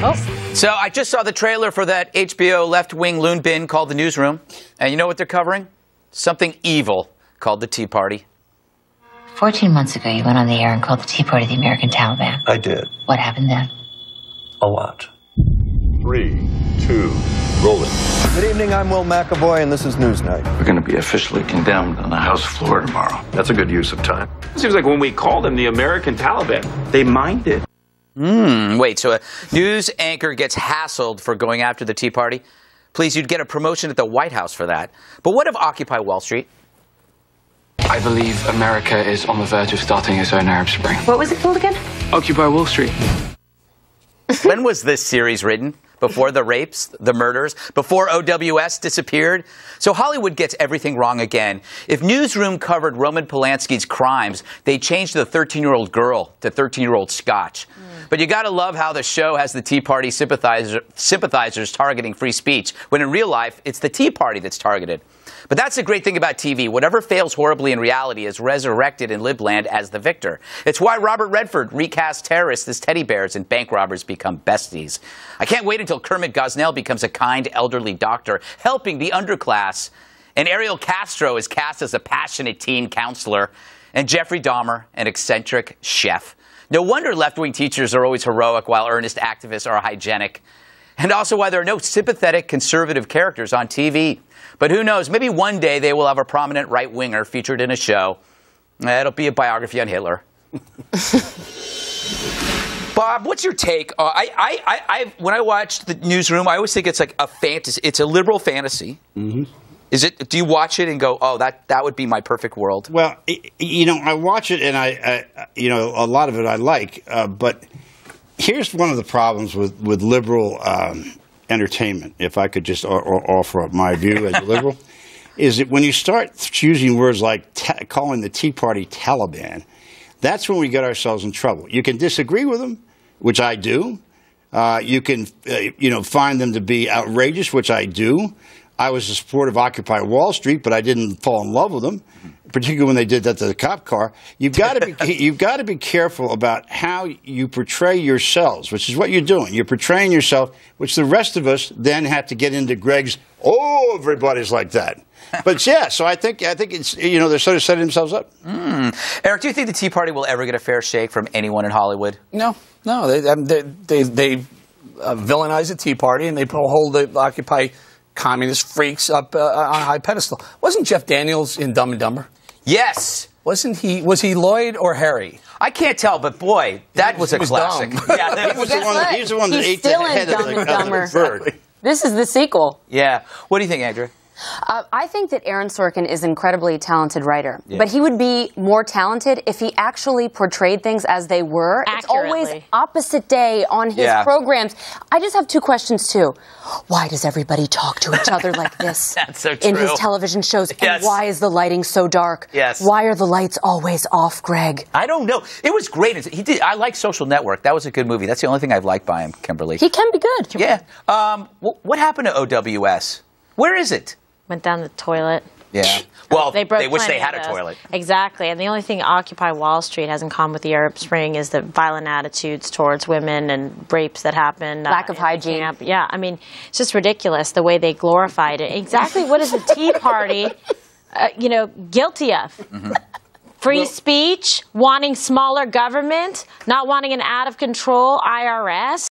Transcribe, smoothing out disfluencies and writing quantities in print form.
Oh. So I just saw the trailer for that HBO left-wing loon bin called The Newsroom. And you know what they're covering? Something evil called the Tea Party. 14 months ago, you went on the air and called the Tea Party the American Taliban. I did. What happened then? A lot. 3, 2, rolling. Good evening, I'm Will McAvoy, and this is Newsnight. We're going to be officially condemned on the House floor tomorrow. That's a good use of time. It seems like when we called them the American Taliban, they minded. Wait, so a news anchor gets hassled for going after the Tea Party? Please, you'd get a promotion at the White House for that. But what of Occupy Wall Street? I believe America is on the verge of starting its own Arab Spring. What was it called again? Occupy Wall Street. When was this series written? Before the rapes, the murders, before OWS disappeared? So Hollywood gets everything wrong again. If Newsroom covered Roman Polanski's crimes, they changed the 13-year-old girl to 13-year-old Scotch. But you gotta love how the show has the Tea Party sympathizers targeting free speech, when in real life, it's the Tea Party that's targeted. But that's the great thing about TV. Whatever fails horribly in reality is resurrected in Libland as the victor. It's why Robert Redford recast terrorists as teddy bears and bank robbers become besties. I can't wait until Kermit Gosnell becomes a kind, elderly doctor helping the underclass. And Ariel Castro is cast as a passionate teen counselor. And Jeffrey Dahmer, an eccentric chef. No wonder left-wing teachers are always heroic while earnest activists are hygienic. And also why there are no sympathetic conservative characters on TV. But who knows, maybe one day they will have a prominent right-winger featured in a show. It'll be a biography on Hitler. Bob, what's your take? When I watch The Newsroom, I always think it's like a fantasy. It's a liberal fantasy. Mm-hmm. Is it? Do you watch it and go, oh, that would be my perfect world? Well, I watch it and I a lot of it I like. But here's one of the problems with liberal entertainment, if I could just offer up my view as a liberal, is that when you start using words like calling the Tea Party Taliban, that's when we get ourselves in trouble. You can disagree with them, which I do. You can, find them to be outrageous, which I do. I was a supporter of Occupy Wall Street, but I didn't fall in love with them, particularly when they did that to the cop car. You've got to be careful about how you portray yourselves, which is what you're doing. You're portraying yourself, which the rest of us then have to get into Greg's, oh, everybody's like that. But yeah, so I think it's, they're sort of setting themselves up. Eric, do you think the Tea Party will ever get a fair shake from anyone in Hollywood? No. They villainize the Tea Party and they hold the Occupy communist freaks up on a high pedestal. Wasn't Jeff Daniels in Dumb and Dumber? Yes. Was he Lloyd or Harry? I can't tell, but boy, that was a classic. Yeah, he's the one that ate the head of the bird. This is the sequel. Yeah. What do you think, Andrew? I think that Aaron Sorkin is an incredibly talented writer, but he would be more talented if he actually portrayed things as they were. Accurately. It's always opposite day on his programs. I just have two questions, too. Why does everybody talk to each other like this That's so true. in his television shows? And why is the lighting so dark? Yes. Why are the lights always off, Greg? I don't know. It was great. I like Social Network. That was a good movie. That's the only thing I've liked by him, Kimberly. He can be good. Yeah. What happened to OWS? Where is it? Went down the toilet. Yeah. Well, they wish they had a those. toilet. Exactly. And the only thing Occupy Wall Street has in common with the Arab Spring is the violent attitudes towards women and rapes that happen. Lack of hygiene. Yeah. I mean, it's just ridiculous the way they glorified it. Exactly what is the Tea Party, guilty of? Mm-hmm. Free speech, wanting smaller government, not wanting an out-of-control IRS.